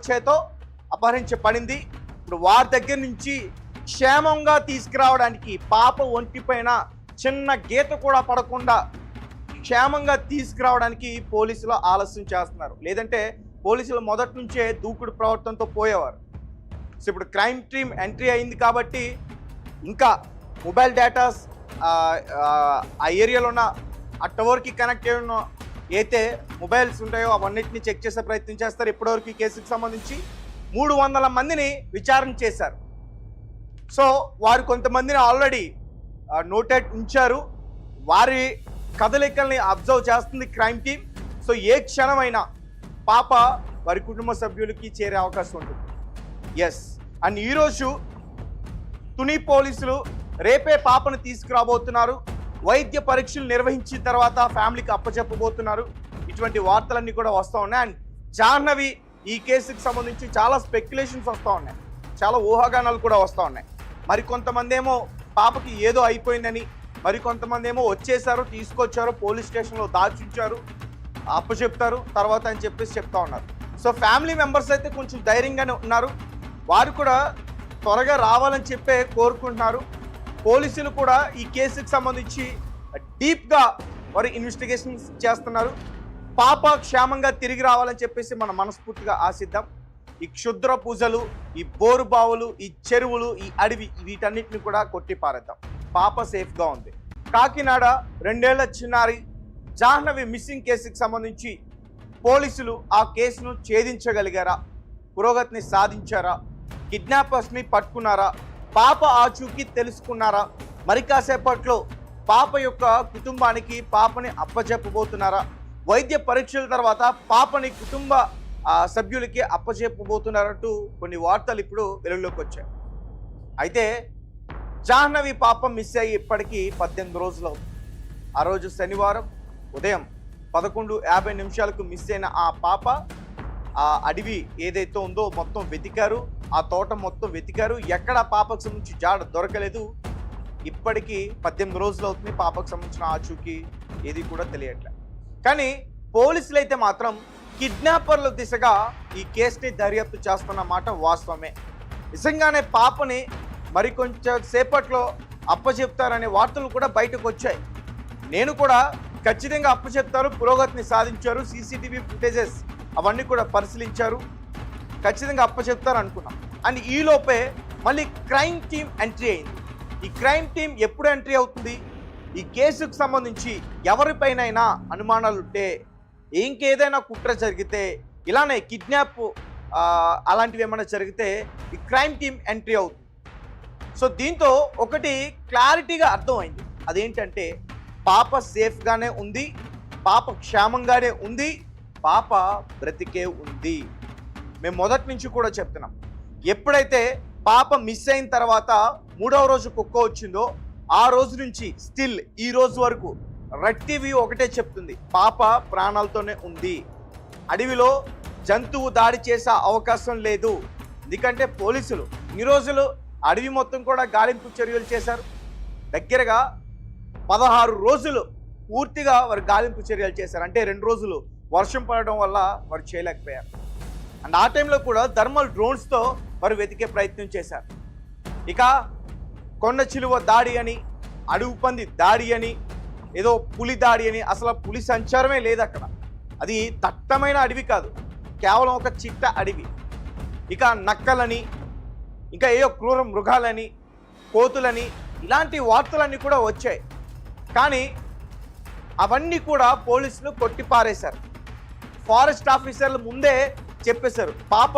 చేతో అపహరించబడింది. ఇప్పుడు వారి దగ్గర నుంచి క్షేమంగా తీసుకురావడానికి పాప ఒంటిపైన చిన్న గీత కూడా పడకుండా క్షేమంగా తీసుకురావడానికి పోలీసులు ఆలస్యం చేస్తున్నారు. లేదంటే పోలీసులు మొదటి నుంచే దూకుడు ప్రవర్తనతో పోయేవారు. సో ఇప్పుడు క్రైమ్ టీమ్ ఎంట్రీ అయింది కాబట్టి ఇంకా మొబైల్ డేటాస్ ఆ ఏరియాలో ఉన్న ఆ టవర్కి కనెక్ట్ అయి ఉన్న అయితే మొబైల్స్ ఉంటాయో అవన్నిటిని చెక్ చేసే ప్రయత్నం చేస్తారు. ఇప్పటివరకు ఈ కేసుకు సంబంధించి 300 మందిని విచారణ చేశారు. సో వారు కొంతమందిని ఆల్రెడీ నోటెడ్ ఉంచారు. వారి కదలికల్ని అబ్జర్వ్ చేస్తుంది క్రైమ్ టీమ్. సో ఏ క్షణమైనా పాప వారి కుటుంబ సభ్యులకి చేరే అవకాశం ఉంటుంది. ఎస్, అండ్ ఈరోజు తుని పోలీసులు రేపే పాపను తీసుకురాబోతున్నారు. వైద్య పరీక్షలు నిర్వహించిన తర్వాత ఫ్యామిలీకి అప్పచెప్పబోతున్నారు. ఇటువంటి వార్తలన్నీ కూడా వస్తూ ఉన్నాయి. అండ్ జాహ్నవి ఈ కేసుకి సంబంధించి చాలా స్పెక్యులేషన్స్ వస్తూ ఉన్నాయి, చాలా ఊహాగానాలు కూడా వస్తూ ఉన్నాయి. మరి కొంతమంది ఏమో పాపకి ఏదో అయిపోయిందని, మరి కొంతమంది ఏమో వచ్చేసారు, తీసుకొచ్చారు, పోలీస్ స్టేషన్లో దాచుంచారు, అప్పచెప్తారు తర్వాత అని చెప్పేసి చెప్తా ఉన్నారు. సో ఫ్యామిలీ మెంబర్స్ అయితే కొంచెం ధైర్యంగానే ఉన్నారు. వారు కూడా త్వరగా రావాలని చెప్పే కోరుకుంటున్నారు. పోలీసులు కూడా ఈ కేసుకి సంబంధించి డీప్గా వారు ఇన్వెస్టిగేషన్స్ చేస్తున్నారు. పాప క్షేమంగా తిరిగి రావాలని చెప్పేసి మనం మనస్ఫూర్తిగా ఆశిద్దాం. ఈ క్షుద్ర పూజలు, ఈ బోరు బావులు, ఈ చెరువులు, ఈ అడవి, వీటన్నిటిని కూడా కొట్టి పారేద్దాం. పాప సేఫ్గా ఉంది. కాకినాడ 2 ఏళ్ల చిన్నారి జాహ్నవి మిస్సింగ్ కేసుకి సంబంధించి పోలీసులు ఆ కేసును ఛేదించగలిగారా? పురోగతిని సాధించారా? కిడ్నాపర్స్ని పట్టుకున్నారా? పాప ఆచూకీ తెలుసుకున్నారా? మరి కాసేపట్లో పాప యొక్క కుటుంబానికి పాపని అప్పచెప్పబోతున్నారా? వైద్య పరీక్షల తర్వాత పాపని కుటుంబ సభ్యులకి అప్పచెప్పబోతున్నారంటూ కొన్ని వార్తలు ఇప్పుడు వెలుగులోకి వచ్చాయి. అయితే జాహ్నవి పాప మిస్ అయ్యి ఇప్పటికీ 18 రోజులు అవుతుంది. ఆ రోజు శనివారం ఉదయం 11:50 మిస్ అయిన ఆ పాప ఆ అడవి ఏదైతే ఉందో మొత్తం వెతికారు, ఆ తోట మొత్తం వెతికారు, ఎక్కడ పాపకు సంబంధించి జాడ దొరకలేదు. ఇప్పటికీ 18 రోజులు అవుతుంది. పాపకు సంబంధించిన ఆచూకీ ఏది కూడా తెలియట్లే. కానీ పోలీసులు అయితే మాత్రం కిడ్నాపర్ల దిశగా ఈ కేసుని దర్యాప్తు చేస్తున్న మాట వాస్తవమే. నిజంగానే పాపని మరికొంచెం సేపట్లో అప్పచెప్తారనే వార్తలు కూడా బయటకు వచ్చాయి. నేను కూడా ఖచ్చితంగా అప్పచెప్తారు, పురోగతిని సాధించారు, సీసీటీవీ ఫుటేజెస్ అవన్నీ కూడా పరిశీలించారు, ఖచ్చితంగా అప్పచెప్తారు అనుకున్నాం. అండ్ ఈలోపే మళ్ళీ క్రైమ్ టీమ్ ఎంట్రీ అయింది. ఈ క్రైమ్ టీమ్ ఎప్పుడు ఎంట్రీ అవుతుంది? ఈ కేసుకు సంబంధించి ఎవరిపైనైనా అనుమానాలు ఉంటే, ఇంకేదైనా కుట్ర జరిగితే, ఇలానే కిడ్నాప్ అలాంటివి ఏమైనా జరిగితే ఈ క్రైమ్ టీమ్ ఎంట్రీ అవుతుంది. సో దీంతో ఒకటి క్లారిటీగా అర్థమైంది. అదేంటంటే పాప సేఫ్గానే ఉంది, పాప క్షేమంగానే ఉంది, పాప బ్రతికే ఉంది. మేము మొదటి నుంచి కూడా చెప్తున్నాం, ఎప్పుడైతే పాప మిస్ అయిన తర్వాత 3వ రోజు కుక్క వచ్చిందో ఆ రోజు నుంచి స్టిల్ ఈ రోజు వరకు రెడ్ టీవీ ఒకటే చెప్తుంది, పాప ప్రాణాలతోనే ఉంది. అడవిలో జంతువు దాడి చేసే అవకాశం లేదు. ఎందుకంటే పోలీసులు ఈ రోజులు అడవి మొత్తం కూడా గాలింపు చర్యలు చేశారు. దగ్గరగా 16 రోజులు పూర్తిగా వారు గాలింపు చర్యలు చేశారు. అంటే 2 రోజులు వర్షం పడడం వల్ల వారు చేయలేకపోయారు. అండ్ ఆ టైంలో కూడా థర్మల్ డ్రోన్స్తో వారు వెతికే ప్రయత్నం చేశారు. ఇక కొండ చిలువ దాడి అని, అడవి పంది దాడి అని, ఏదో పులి దాడి అని, అసలు పులి సంచారమే లేదు అక్కడ. అది దట్టమైన అడవి కాదు, కేవలం ఒక చిట్ట అడవి. ఇక నక్కలని, ఇంకా ఏదో క్రూర మృగాలని, కోతులని, ఇలాంటి వార్తలన్నీ కూడా వచ్చాయి. కానీ అవన్నీ కూడా పోలీసులు కొట్టిపారేశారు. ఫారెస్ట్ ఆఫీసర్లు ముందే చెప్పేశారు, పాప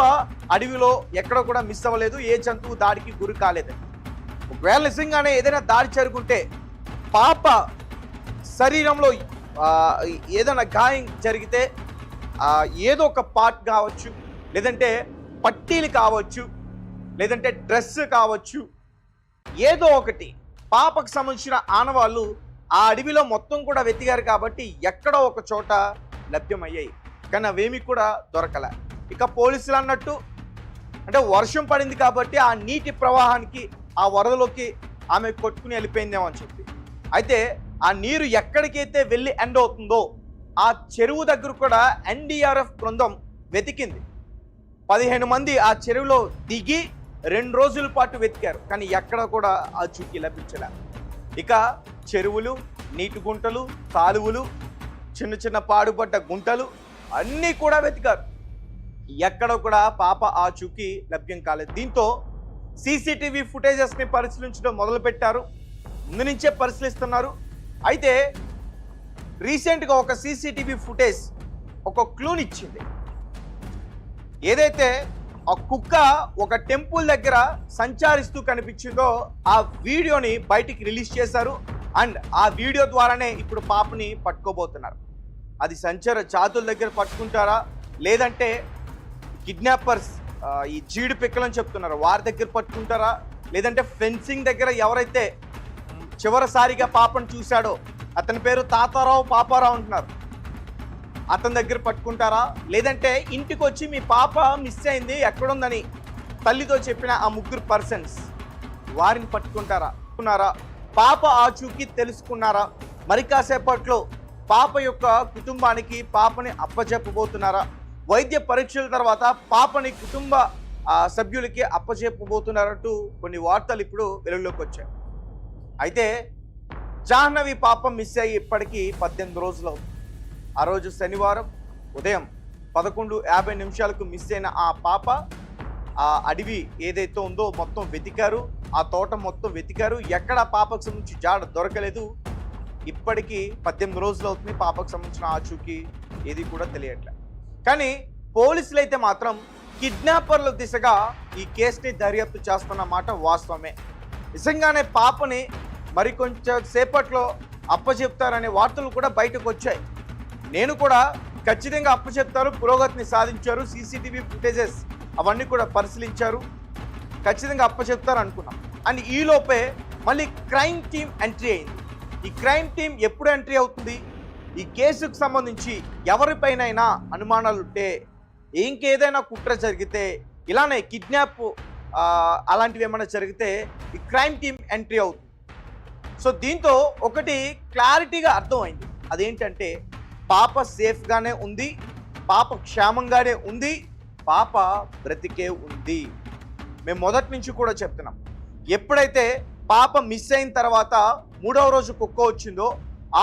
అడవిలో ఎక్కడ కూడా మిస్ అవ్వలేదు, ఏ జంతువు దాడికి గురి కాలేదని. ఒకవేళ నిజంగానే ఏదైనా దాడి జరుగుంటే పాప శరీరంలో ఏదైనా గాయం జరిగితే ఏదో ఒక పార్ట్ కావచ్చు, లేదంటే పట్టీలు కావచ్చు, లేదంటే డ్రెస్ కావచ్చు, ఏదో ఒకటి పాపకు సంబంధించిన ఆనవాళ్ళు ఆ అడవిలో మొత్తం కూడా వెతికారు కాబట్టి ఎక్కడో ఒక చోట లభ్యమయ్యాయి. కానీ అవేమీ కూడా దొరకలే. ఇక పోలీసులు అన్నట్టు అంటే వర్షం పడింది కాబట్టి ఆ నీటి ప్రవాహానికి, ఆ వరదలోకి ఆమె కొట్టుకుని వెళ్ళిపోయిందేమో అని చెప్పి. అయితే ఆ నీరు ఎక్కడికైతే వెళ్ళి ఎండ్ అవుతుందో ఆ చెరువు దగ్గర కూడా ఎన్డీఆర్ఎఫ్ బృందం వెతికింది. 15 మంది ఆ చెరువులో దిగి 2 రోజుల పాటు వెతికారు, కానీ ఎక్కడ కూడా ఆచూకీ లభించలే. ఇక చెరువులు, నీటి గుంటలు, కాలువలు, చిన్న చిన్న పాడుపడ్డ గుంటలు అన్నీ కూడా వెతికారు. ఎక్కడ కూడా పాప ఆచూకీ లభ్యం కాలేదు. దీంతో సీసీటీవీ ఫుటేజెస్ని పరిశీలించడం మొదలుపెట్టారు. ముందు నుంచే పరిశీలిస్తున్నారు. అయితే రీసెంట్గా ఒక సీసీటీవీ ఫుటేజ్ ఒక క్లూనిచ్చింది. ఏదైతే ఆ కుక్క ఒక టెంపుల్ దగ్గర సంచరిస్తూ కనిపించిందో ఆ వీడియోని బయటికి రిలీజ్ చేశారు. అండ్ ఆ వీడియో ద్వారానే ఇప్పుడు పాపని పట్టుకోబోతున్నారు. అది సంచార జాతుల దగ్గర పట్టుకుంటారా, లేదంటే కిడ్నాపర్స్ ఈ జీడి పిక్కలని చెప్తున్నారు వారి దగ్గర పట్టుకుంటారా, లేదంటే ఫెన్సింగ్ దగ్గర ఎవరైతే చివరిసారిగా పాపను చూశాడో అతని పేరు తాతారావు పాపారావు అంటున్నారు, అతని దగ్గర పట్టుకుంటారా, లేదంటే ఇంటికి వచ్చి మీ పాప మిస్ అయింది ఎక్కడుందని తల్లితో చెప్పిన ఆ 3 పర్సన్స్ వారిని పట్టుకుంటారా, పాప ఆచూకీ తెలుసుకున్నారా, మరి కాసేపట్లో పాప యొక్క కుటుంబానికి పాపని అప్పచెప్పబోతున్నారా, వైద్య పరీక్షల తర్వాత పాపని కుటుంబ సభ్యులకి అప్పచెప్పబోతున్నారంటూ కొన్ని వార్తలు ఇప్పుడు వెలుగులోకి వచ్చాయి. అయితే జాహ్నవి పాప మిస్ అయ్యి ఇప్పటికీ 18 రోజులు అవుతుంది. ఆ రోజు శనివారం ఉదయం 11:50 మిస్ అయిన ఆ పాప ఆ అడవి ఏదైతే ఉందో మొత్తం వెతికారు, ఆ తోట మొత్తం వెతికారు, ఎక్కడ పాపకు సంబంధించి జాడ దొరకలేదు. ఇప్పటికీ 18 రోజులు అవుతుంది. పాపకు సంబంధించిన ఆచూకీ ఏది కూడా తెలియట్లే. కానీ పోలీసులు అయితే మాత్రం కిడ్నాపర్ల దిశగా ఈ కేసుని దర్యాప్తు చేస్తున్న మాట వాస్తవమే. నిజంగానే పాపని మరికొంచెం సేపట్లో అప్పచెప్తారనే వార్తలు కూడా బయటకు వచ్చాయి. నేను కూడా ఖచ్చితంగా అప్పచెప్తారు, పురోగతిని సాధించారు, సీసీటీవీ ఫుటేజెస్ అవన్నీ కూడా పరిశీలించారు, ఖచ్చితంగా అప్పచెప్తారు అనుకున్నాం. అండ్ ఈలోపే మళ్ళీ క్రైమ్ టీమ్ ఎంట్రీ అయింది. ఈ క్రైమ్ టీం ఎప్పుడు ఎంట్రీ అవుతుంది? ఈ కేసుకు సంబంధించి ఎవరిపైనైనా అనుమానాలు ఉంటే, ఇంకేదైనా కుట్ర జరిగితే, ఇలానే కిడ్నాప్ అలాంటివి ఏమైనా జరిగితే ఈ క్రైమ్ టీం ఎంట్రీ అవుతుంది. సో దీంతో ఒకటి క్లారిటీగా అర్థమైంది. అదేంటంటే పాప సేఫ్గానే ఉంది, పాప క్షేమంగానే ఉంది, పాప బ్రతికే ఉంది. మేము మొదటి నుంచి కూడా చెప్తున్నాం, ఎప్పుడైతే పాప మిస్ అయిన తర్వాత 3వ రోజు కుక్క వచ్చిందో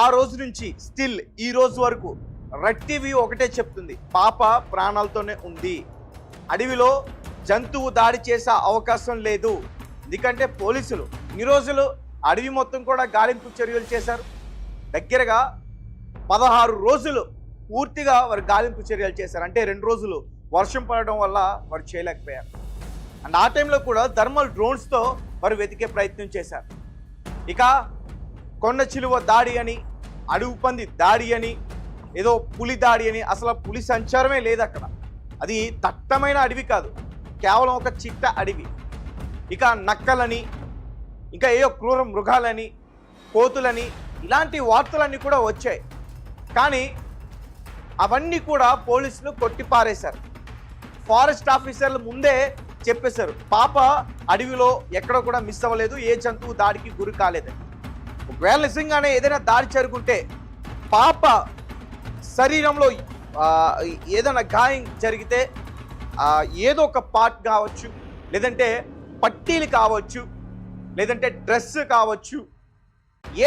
ఆ రోజు నుంచి స్టిల్ ఈ రోజు వరకు రెడ్ టీవీ ఒకటే చెప్తుంది, పాప ప్రాణాలతోనే ఉంది. అడవిలో జంతువు దాడి చేసే అవకాశం లేదు. ఎందుకంటే పోలీసులు ఇన్ని రోజులు అడవి మొత్తం కూడా గాలింపు చర్యలు చేశారు. దగ్గరగా 16 రోజులు పూర్తిగా వారు గాలింపు చర్యలు చేశారు. అంటే 2 రోజులు వర్షం పడడం వల్ల వారు చేయలేకపోయారు. అండ్ ఆ టైంలో కూడా థర్మల్ డ్రోన్స్తో వారు వెతికే ప్రయత్నం చేశారు. ఇక కొండ చిలువ దాడి అని, అడవి పంది దాడి అని, ఏదో పులి దాడి అని, అసలు పులి సంచారమే లేదు అక్కడ. అది దట్టమైన అడవి కాదు, కేవలం ఒక చిట్ట అడవి. ఇక నక్కలని, ఇంకా ఏదో క్రూర మృగాలని, కోతులని, ఇలాంటి వార్తలన్నీ కూడా వచ్చాయి. కానీ అవన్నీ కూడా పోలీసులు కొట్టిపారేశారు. ఫారెస్ట్ ఆఫీసర్లు ముందే చెప్పేశారు, పాప అడవిలో ఎక్కడ కూడా మిస్ అవ్వలేదు, ఏ జంతువు దాడికి గురి కాలేదని. ఒకవేళ నిజంగానే ఏదైనా దాడి జరుగుంటే పాప శరీరంలో ఏదైనా గాయం జరిగితే ఏదో ఒక పార్ట్ కావచ్చు, లేదంటే పట్టీలు కావచ్చు, లేదంటే డ్రెస్ కావచ్చు,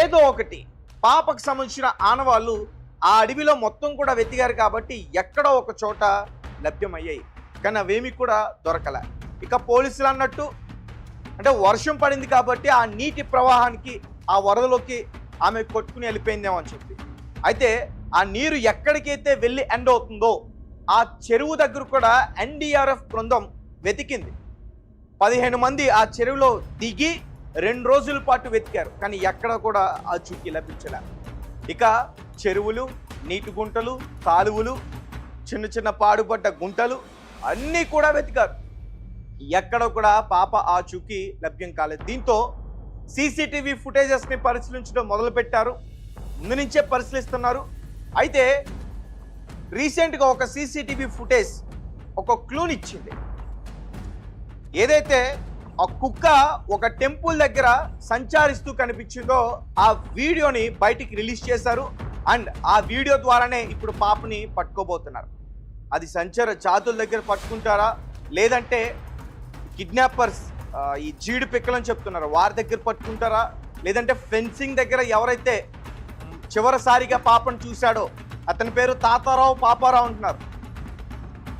ఏదో ఒకటి పాపకు సంబంధించిన ఆనవాళ్ళు ఆ అడవిలో మొత్తం కూడా వెతికారు కాబట్టి ఎక్కడో ఒక చోట లభ్యమయ్యాయి. కానీ అవేమి కూడా దొరకలే. ఇక పోలీసులు అన్నట్టు అంటే వర్షం పడింది కాబట్టి ఆ నీటి ప్రవాహానికి, ఆ వరదలోకి ఆమె కొట్టుకుని వెళ్ళిపోయిందేమో అని చెప్పి. అయితే ఆ నీరు ఎక్కడికైతే వెళ్ళి ఎండ్ అవుతుందో ఆ చెరువు దగ్గర కూడా ఎన్డీఆర్ఎఫ్ బృందం వెతికింది. 15 మంది ఆ చెరువులో దిగి 2 రోజుల పాటు వెతికారు, కానీ ఎక్కడ కూడా ఆచూకీ లభించలే. ఇక చెరువులు, నీటి గుంటలు, కాలువలు, చిన్న చిన్న పాడుపడ్డ గుంటలు అన్నీ కూడా వెతికారు, ఎక్కడ కూడా పాప ఆచూకీ లభ్యం కాలేదు. దీంతో సీసీటీవీ ఫుటేజెస్ని పరిశీలించడం మొదలుపెట్టారు. ముందు నుంచే పరిశీలిస్తున్నారు. అయితే రీసెంట్గా ఒక సీసీటీవీ ఫుటేజ్ ఒక క్లూనిచ్చింది. ఏదైతే ఆ కుక్క ఒక టెంపుల్ దగ్గర సంచరిస్తూ కనిపించిందో ఆ వీడియోని బయటికి రిలీజ్ చేశారు. అండ్ ఆ వీడియో ద్వారానే ఇప్పుడు పాపని పట్టుకోబోతున్నారు. అది సంచార జాతుల దగ్గర పట్టుకుంటారా, లేదంటే కిడ్నాపర్స్ ఈ జీడి పిక్కలని చెప్తున్నారు వారి దగ్గర పట్టుకుంటారా, లేదంటే ఫెన్సింగ్ దగ్గర ఎవరైతే చివరిసారిగా పాపను చూశాడో అతని పేరు తాతారావు పాపారావు అంటున్నారు,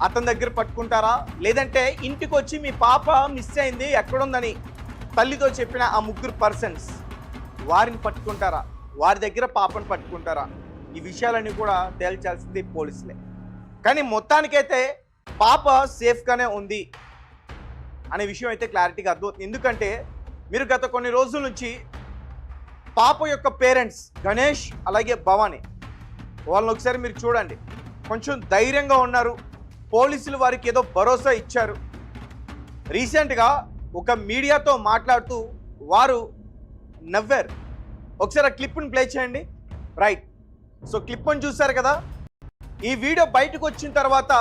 అతని దగ్గర పట్టుకుంటారా, లేదంటే ఇంటికి వచ్చి మీ పాప మిస్ అయింది ఎక్కడుందని తల్లితో చెప్పిన ఆ ముగ్గురు పర్సన్స్ వారిని పట్టుకుంటారా, వారి దగ్గర పాపను పట్టుకుంటారా? ఈ విషయాలన్నీ కూడా తేల్చాల్సింది పోలీసులే. కానీ మొత్తానికైతే పాప సేఫ్గానే ఉంది అనే విషయం అయితే క్లారిటీగా అర్థమవుతుంది. ఎందుకంటే మీరు గత కొన్ని రోజుల నుంచి పాప యొక్క పేరెంట్స్ గణేష్ అలాగే భవానీ వాళ్ళని ఒకసారి మీరు చూడండి, కొంచెం ధైర్యంగా ఉన్నారు. పోలీసులు వారికి ఏదో భరోసా ఇచ్చారు. రీసెంట్గా ఒక మీడియాతో మాట్లాడుతూ వారు నవ్వారు. ఒకసారి ఆ క్లిప్ని ప్లే చేయండి. రైట్, సో క్లిప్ని చూశారు కదా. ఈ వీడియో బయటకు వచ్చిన తర్వాత